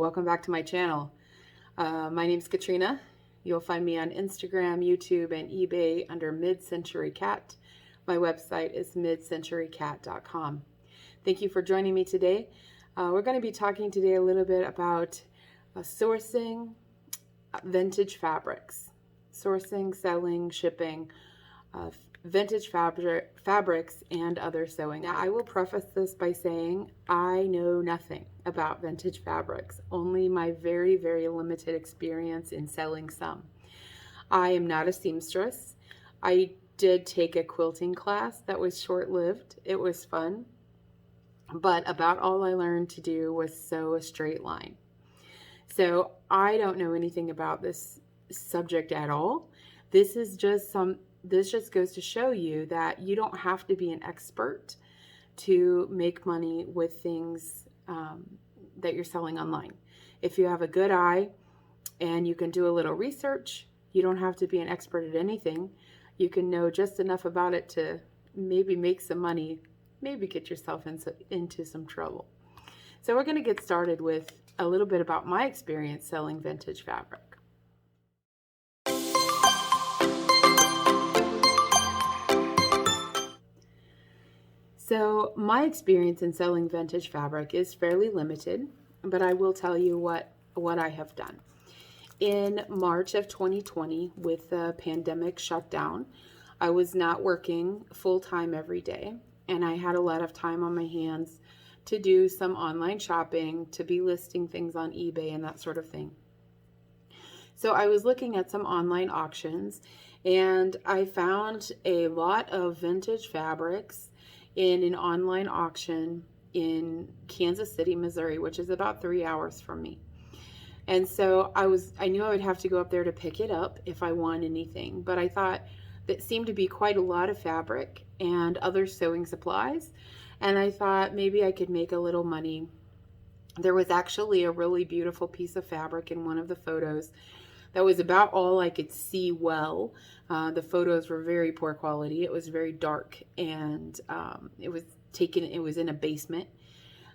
welcome back to my channel. My name's Katrina. You'll find me on Instagram, YouTube, and eBay under Mid-Century Cat. My website is midcenturycat.com. Thank you for joining me today. We're going to be talking today a little bit about sourcing vintage fabrics. Sourcing, selling, shipping vintage fabrics and other sewing. Now, I will preface this by saying I know nothing about vintage fabrics, only my very, very limited experience in selling some. I am not a seamstress. I did take a quilting class that was short-lived. It was fun, but about all I learned to do was sew a straight line. So I don't know anything about this subject at all. This just goes to show you that you don't have to be an expert to make money with things that you're selling online. If you have a good eye and you can do a little research, you don't have to be an expert at anything. You can know just enough about it to maybe make some money, maybe get yourself into some trouble. So we're going to get started with a little bit about my experience selling vintage fabric. So my experience in selling vintage fabric is fairly limited, but I will tell you what I have done. In March of 2020, with the pandemic shutdown, I was not working full-time every day, and I had a lot of time on my hands to do some online shopping, to be listing things on eBay and that sort of thing. So I was looking at some online auctions, and I found a lot of vintage fabrics in an online auction in Kansas City, Missouri, which is about 3 hours from me. And so I knew I would have to go up there to pick it up if I want anything, but I thought that seemed to be quite a lot of fabric and other sewing supplies, and I thought maybe I could make a little money. There was actually a really beautiful piece of fabric in one of the photos that was about all I could see well. The photos were very poor quality. It was very dark, and it was in a basement,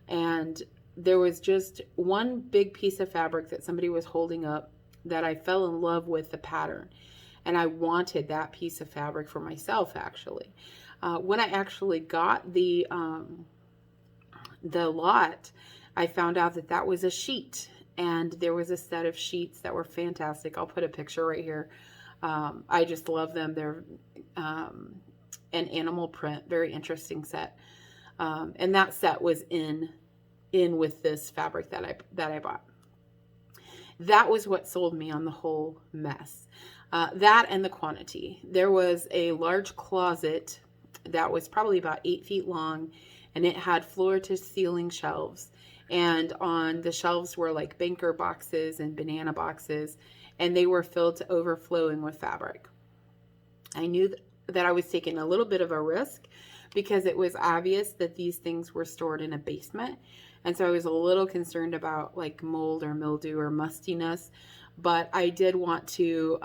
and there was just one big piece of fabric that somebody was holding up that I fell in love with the pattern, and I wanted that piece of fabric for myself. Actually, when I actually got the lot, I found out that that was a sheet. And there was a set of sheets that were fantastic. I'll put a picture right here. I just love them. They're an animal print, very interesting set. And that set was in with this fabric that I bought. That was what sold me on the whole mess. That and the quantity. There was a large closet that was probably about 8 feet long, and it had floor to ceiling shelves. And on the shelves were like banker boxes and banana boxes, and they were filled to overflowing with fabric. I knew that I was taking a little bit of a risk because it was obvious that these things were stored in a basement. And so I was a little concerned about like mold or mildew or mustiness, but I did want to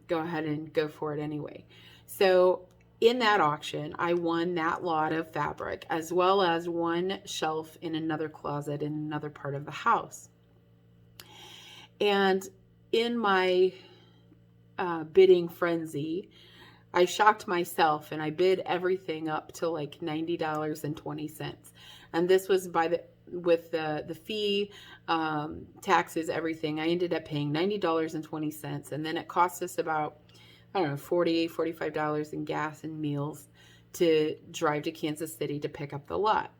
go ahead and go for it anyway. So in that auction, I won that lot of fabric, as well as one shelf in another closet in another part of the house. And in my bidding frenzy, I shocked myself, and I bid everything up to like $90.20. And this was with the fee, taxes, everything. I ended up paying $90.20, and then it cost us about, I don't know, $40, $45 in gas and meals to drive to Kansas City to pick up the lot.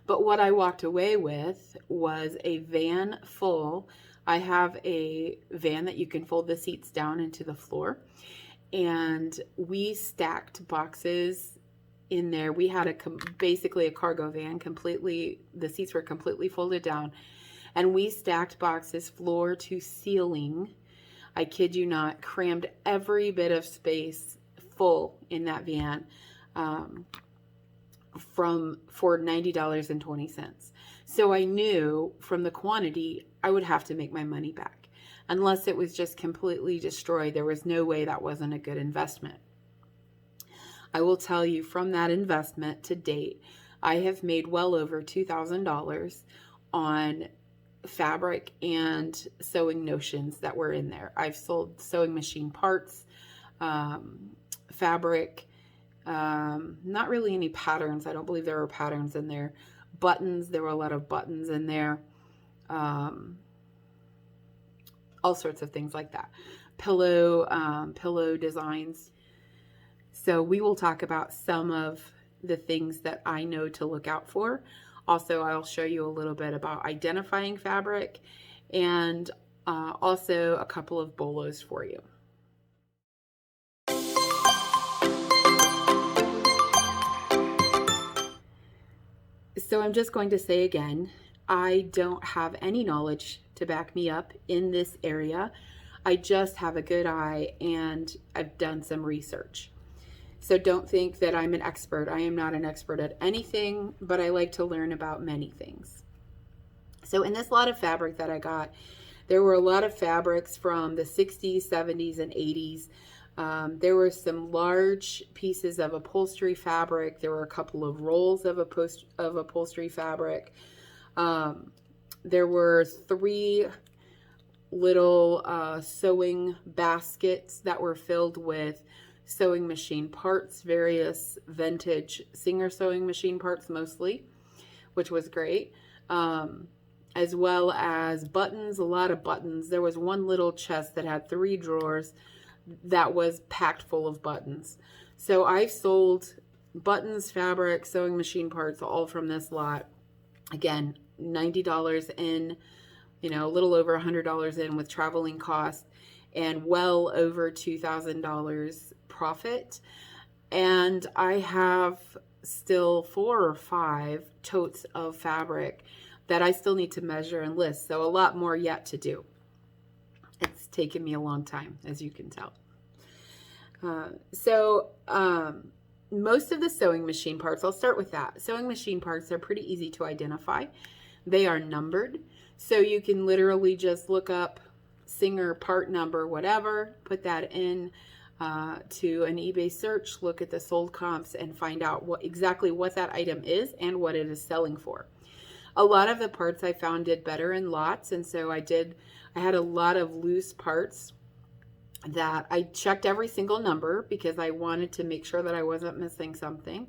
But what I walked away with was a van full. I have a van that you can fold the seats down into the floor, and we stacked boxes in there. We had basically a cargo van, the seats were completely folded down, and we stacked boxes floor to ceiling. I kid you not, crammed every bit of space full in that van for $90.20. So I knew from the quantity I would have to make my money back. Unless it was just completely destroyed, there was no way that wasn't a good investment. I will tell you, from that investment to date, I have made well over $2,000 on fabric and sewing notions that were in there. I've sold sewing machine parts, fabric, not really any patterns. I don't believe there were patterns in there. Buttons, there were a lot of buttons in there. All sorts of things like that. Pillow designs. So we will talk about some of the things that I know to look out for. Also, I'll show you a little bit about identifying fabric, and also a couple of BOLOs for you. So I'm just going to say again, I don't have any knowledge to back me up in this area. I just have a good eye and I've done some research. So don't think that I'm an expert. I am not an expert at anything, but I like to learn about many things. So in this lot of fabric that I got, there were a lot of fabrics from the 60s, 70s, and 80s. There were some large pieces of upholstery fabric. There were a couple of rolls of upholstery fabric. There were 3 little sewing baskets that were filled with sewing machine parts, various vintage Singer sewing machine parts mostly, which was great, as well as buttons, a lot of buttons. There was one little chest that had 3 drawers that was packed full of buttons. So I sold buttons, fabric, sewing machine parts, all from this lot. Again, $90 in, a little over $100 in with traveling costs, and well over $2,000 profit. And I have still 4 or 5 totes of fabric that I still need to measure and list. So a lot more yet to do. It's taken me a long time, as you can tell. Most of the sewing machine parts, I'll start with that. Sewing machine parts are pretty easy to identify. They are numbered. So you can literally just look up Singer part number, whatever, put that in to an eBay search, look at the sold comps, and find out exactly what that item is and what it is selling for. A lot of the parts I found did better in lots, and so I had a lot of loose parts that I checked every single number because I wanted to make sure that I wasn't missing something.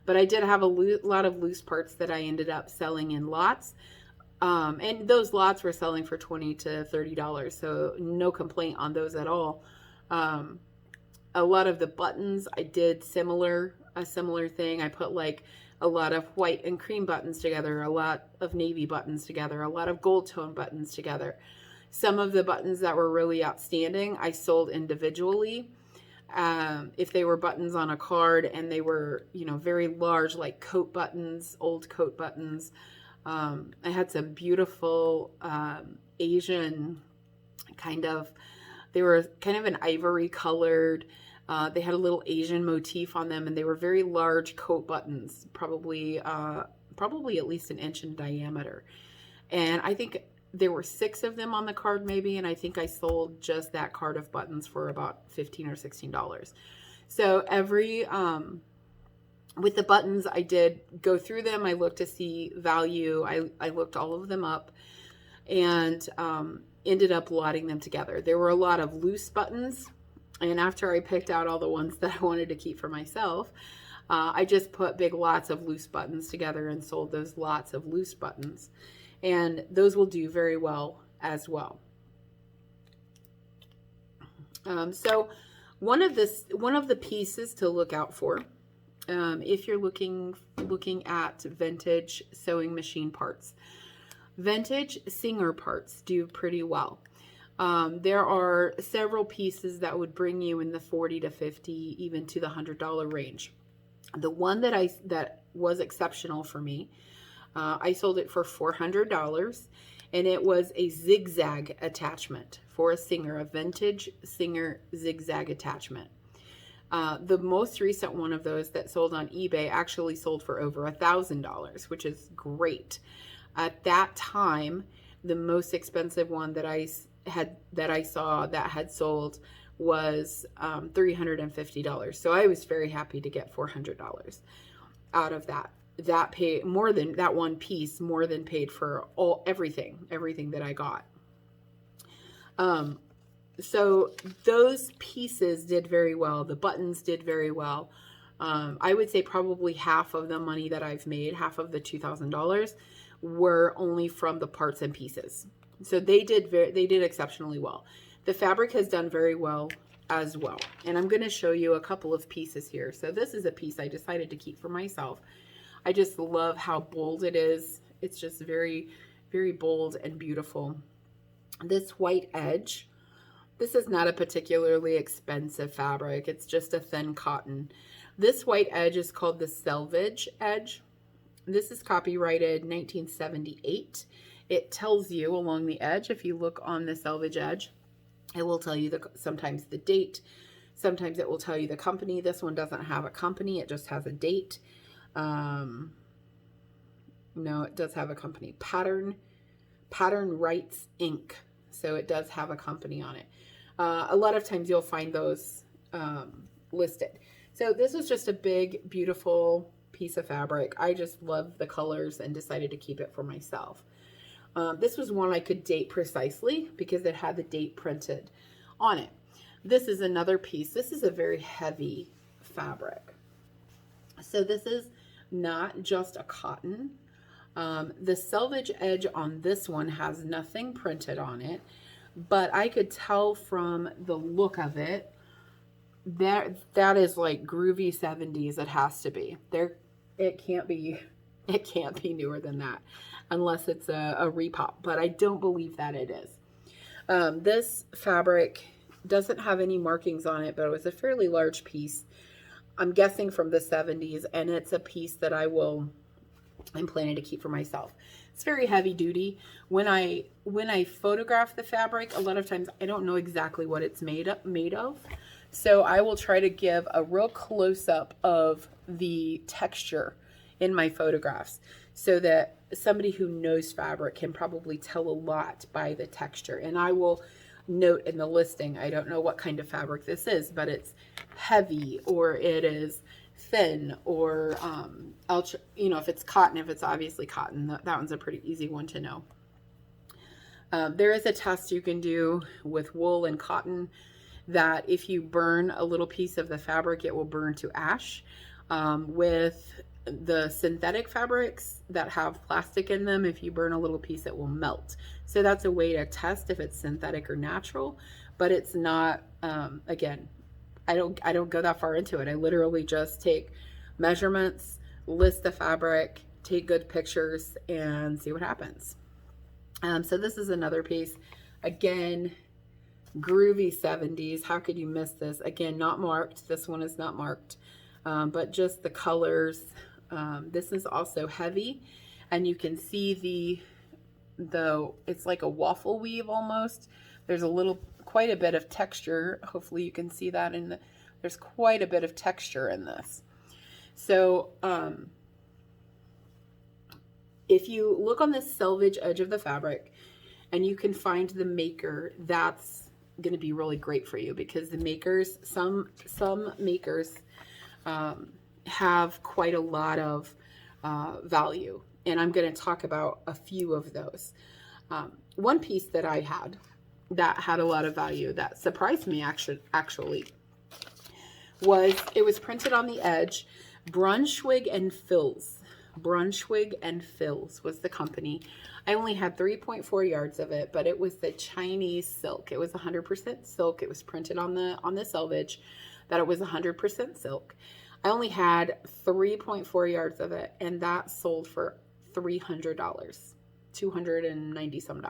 But I did have a lot of loose parts that I ended up selling in lots. And those lots were selling for $20 to $30, so no complaint on those at all. A lot of the buttons, I did a similar thing. I put like a lot of white and cream buttons together, a lot of navy buttons together, a lot of gold tone buttons together. Some of the buttons that were really outstanding, I sold individually. If they were buttons on a card and they were, very large, like coat buttons, old coat buttons. I had some beautiful Asian they were kind of an ivory colored. They had a little Asian motif on them, and they were very large coat buttons, probably at least an inch in diameter. And I think there were 6 of them on the card maybe, and I think I sold just that card of buttons for about $15 or $16. So with the buttons, I did go through them. I looked to see value. I looked all of them up and ended up lotting them together. There were a lot of loose buttons, and after I picked out all the ones that I wanted to keep for myself, I just put big lots of loose buttons together and sold those lots of loose buttons. And those will do very well as well. So one of the pieces to look out for, if you're looking at vintage sewing machine parts, vintage Singer parts do pretty well. There are several pieces that would bring you in the $40 to $50, even to the $100 range. The one that was exceptional for me, I sold it for $400, and it was a zigzag attachment for a Singer, a vintage Singer zigzag attachment. The most recent one of those that sold on eBay actually sold for over $1,000, which is great. At that time, the most expensive one that I saw that had sold was $350. So I was very happy to get $400 out of that. that paid more than that one piece, more than paid for everything that I got. So those pieces did very well. The buttons did very well. I would say probably half of the money that I've made, half of the $2,000, were only from the parts and pieces. So they did exceptionally well. The fabric has done very well as well. And I'm going to show you a couple of pieces here. So this is a piece I decided to keep for myself. I just love how bold it is. It's just very, very bold and beautiful. This white edge, this is not a particularly expensive fabric. It's just a thin cotton. This white edge is called the selvage edge. This is copyrighted 1978. It tells you along the edge, if you look on the selvage edge, it will tell you sometimes the date. Sometimes it will tell you the company. This one doesn't have a company. It just has a date. No, it does have a company. Pattern Rights Inc. So it does have a company on it. A lot of times you'll find those listed. So this was just a big, beautiful piece of fabric. I just love the colors and decided to keep it for myself. This was one I could date precisely because it had the date printed on it. This is another piece. This is a very heavy fabric. So this is not just a cotton. The selvage edge on this one has nothing printed on it, but I could tell from the look of it that is like groovy 70s. It has to be there. It can't be newer than that unless it's a repop, but I don't believe that it is. This fabric doesn't have any markings on it, but it was a fairly large piece. I'm guessing from the 70s, and it's a piece that I'm planning to keep for myself. It's very heavy duty. When I photograph the fabric, a lot of times I don't know exactly what it's made of. So I will try to give a real close-up of the texture in my photographs so that somebody who knows fabric can probably tell a lot by the texture. And I will note in the listing, I don't know what kind of fabric this is, but it's heavy or it is thin, or if it's cotton, if it's obviously cotton, that one's a pretty easy one to know. There is a test you can do with wool and cotton that if you burn a little piece of the fabric, it will burn to ash. With the synthetic fabrics that have plastic in them, if you burn a little piece, it will melt. So that's a way to test if it's synthetic or natural, but it's not, again, I don't go that far into it. I literally just take measurements, list the fabric, take good pictures, and see what happens. So this is another piece. Again, groovy 70s. How could you miss this? Again, not marked. This one is not marked, but just the colors. This is also heavy, and you can see it's like a waffle weave almost. There's quite a bit of texture. Hopefully you can see that there's quite a bit of texture in this. So if you look on the selvage edge of the fabric and you can find the maker, that's going to be really great for you, because the makers, some makers have quite a lot of value, and I'm going to talk about a few of those. One piece that I had that had a lot of value that surprised me actually was it was printed on the edge. Brunswick and Fills. Brunswick and Fills was the company. I only had 3.4 yards of it, but it was the Chinese silk. It was 100% silk. It was printed on the selvage that it was 100% silk. I only had 3.4 yards of it, and that sold for $300, $290 some.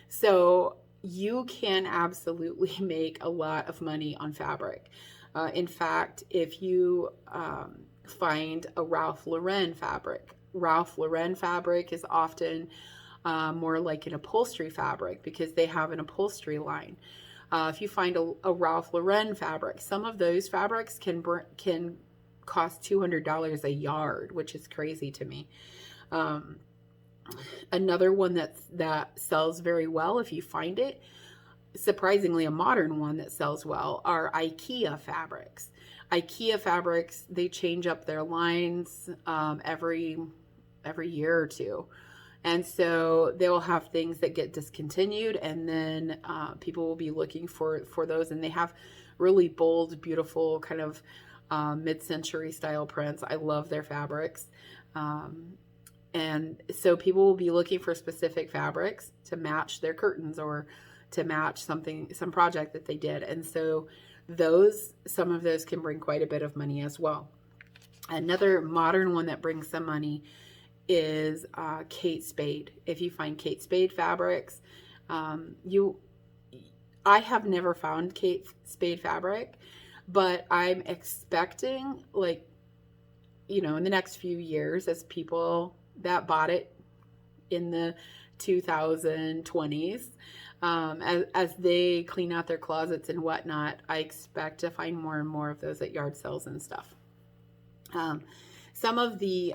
So you can absolutely make a lot of money on fabric. In fact, if you find a Ralph Lauren fabric is often more like an upholstery fabric because they have an upholstery line. If you find a Ralph Lauren fabric, some of those fabrics can cost $200 a yard, which is crazy to me. Another one that sells very well, if you find it, surprisingly a modern one that sells well, are IKEA fabrics. IKEA fabrics, they change up their lines every year or two. And so they will have things that get discontinued, and then people will be looking for those. And they have really bold, beautiful kind of mid-century style prints. I love their fabrics. And so people will be looking for specific fabrics to match their curtains or to match some project that they did. And so some of those can bring quite a bit of money as well. Another modern one that brings some money is Kate Spade. If you find Kate Spade fabrics, I have never found Kate Spade fabric, but I'm expecting, like, in the next few years, as people that bought it in the 2020s, as they clean out their closets and whatnot, I expect to find more and more of those at yard sales and stuff. Some of the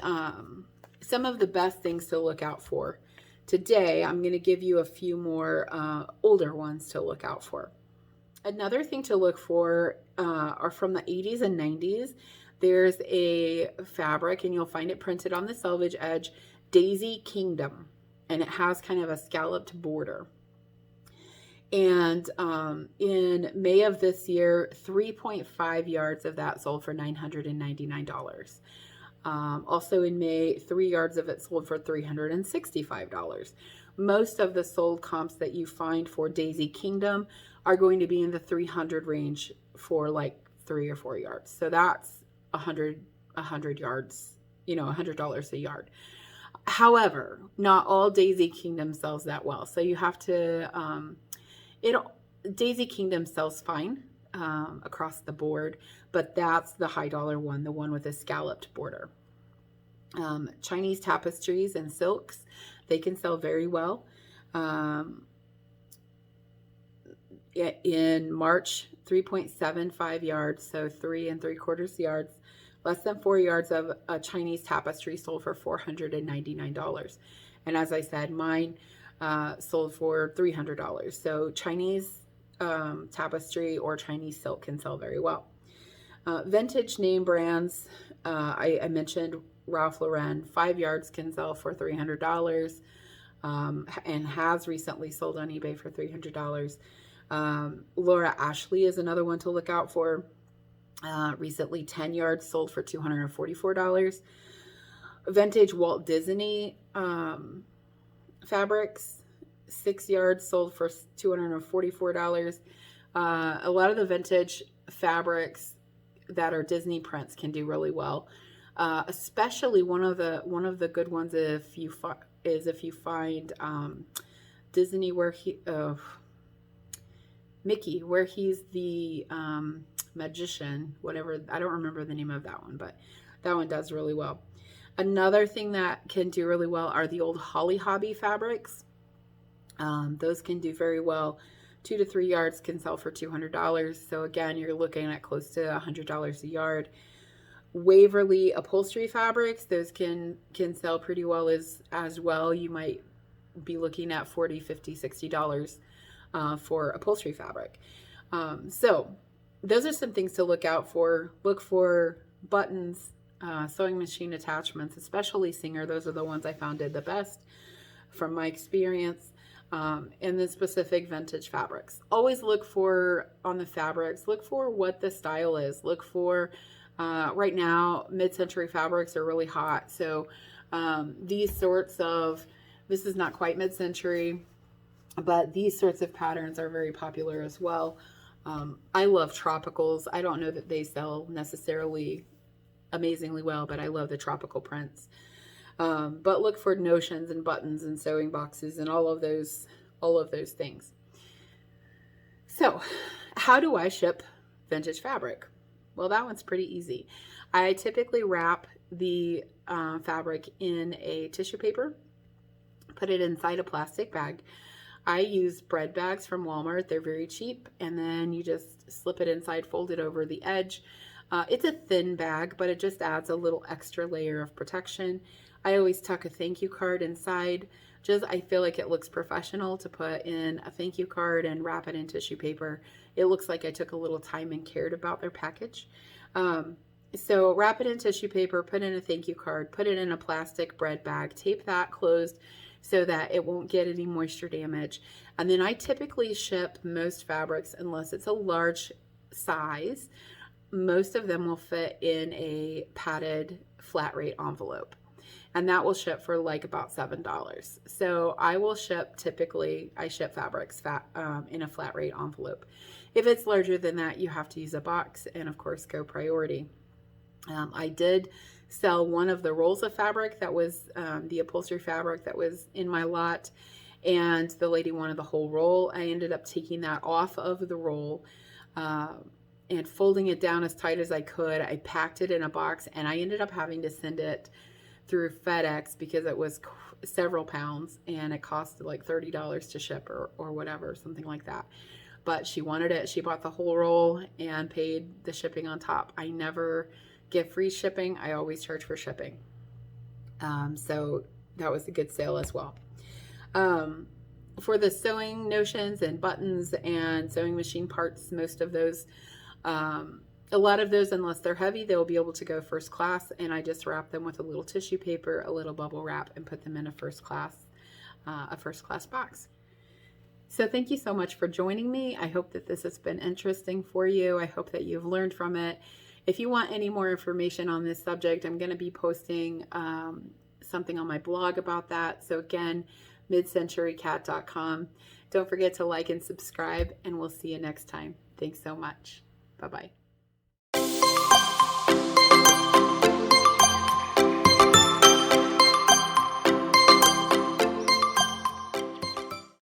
best things to look out for. Today, I'm going to give you a few more older ones to look out for. Another thing to look for are from the 80s and 90s. There's a fabric, and you'll find it printed on the selvage edge, Daisy Kingdom, and it has kind of a scalloped border. And in May of this year, 3.5 yards of that sold for $999. Also in May, 3 yards of it sold for $365. Most of the sold comps that you find for Daisy Kingdom are going to be in the 300 range for like 3 or 4 yards. So that's 100 yards, $100 a yard. However, not all Daisy Kingdom sells that well. So you have to, Daisy Kingdom sells fine across the board, but that's the high dollar one, the one with a scalloped border. Chinese tapestries and silks, they can sell very well. In March, 3.75 yards, so 3 3/4 yards. Less than 4 yards of a Chinese tapestry sold for $499. And as I said, mine sold for $300. So Chinese tapestry or Chinese silk can sell very well. Vintage name brands, I mentioned Ralph Lauren. 5 yards can sell for $300 and has recently sold on eBay for $300. Laura Ashley is another one to look out for. Recently 10 yards sold for $244. Vintage Walt Disney fabrics, 6 yards sold for $244. A lot of the vintage fabrics that are Disney prints can do really well. Especially one of the good ones if you find Disney Mickey, where he's the magician, whatever. I don't remember the name of that one, but that one does really well. Another thing that can do really well are the old Holly Hobby fabrics. Those can do very well. 2 to 3 yards can sell for $200. So again, you're looking at close to $100 a yard. Waverly upholstery fabrics, those can sell pretty well as well. You might be looking at $40, $50, $60 for upholstery fabric. So those are some things to look out for. Look for buttons, sewing machine attachments, especially Singer. Those are the ones I found did the best from my experience. And then specific vintage fabrics. Always look for, on the fabrics, look for what the style is. Look for, right now, mid-century fabrics are really hot. So these sorts of, this is not quite mid-century, but these sorts of patterns are very popular as well. I love tropicals. I don't know that they sell necessarily amazingly well, but I love the tropical prints. But look for notions and buttons and sewing boxes and all of those things. So how do I ship vintage fabric? Well, that one's pretty easy. I typically wrap the fabric in a tissue paper, put it inside a plastic bag. I use bread bags from Walmart. They're very cheap. And then you just slip it inside, fold it over the edge. It's a thin bag, but it just adds a little extra layer of protection. I always tuck a thank you card inside. I feel like it looks professional to put in a thank you card and wrap it in tissue paper. It looks like I took a little time and cared about their package. So wrap it in tissue paper, put in a thank you card, put it in a plastic bread bag, tape that closed so that it won't get any moisture damage. And then I typically ship most fabrics, unless it's a large size. Most of them will fit in a padded flat rate envelope. And that will ship for like about $7. So I will ship, typically, I ship fabrics in a flat rate envelope. If it's larger than that, you have to use a box and, of course, go priority. I did sell one of the rolls of fabric that was the upholstery fabric that was in my lot, and the lady wanted the whole roll. I ended up taking that off of the roll and folding it down as tight as I could. I packed it in a box, and I ended up having to send it through FedEx because it was several pounds and it cost like $30 to ship or whatever, something like that. But she wanted it. She bought the whole roll and paid the shipping on top. I never give free shipping. I always charge for shipping. So that was a good sale as well. For the sewing notions and buttons and sewing machine parts, most of those, a lot of those, unless they're heavy, they'll be able to go first class, and I just wrap them with a little tissue paper, a little bubble wrap, and put them in a first class box. So thank you so much for joining me. I hope that this has been interesting for you. I hope that you've learned from it. If you want any more information on this subject, I'm going to be posting something on my blog about that. So again, midcenturycat.com. Don't forget to like and subscribe, and we'll see you next time. Thanks so much. Bye-bye.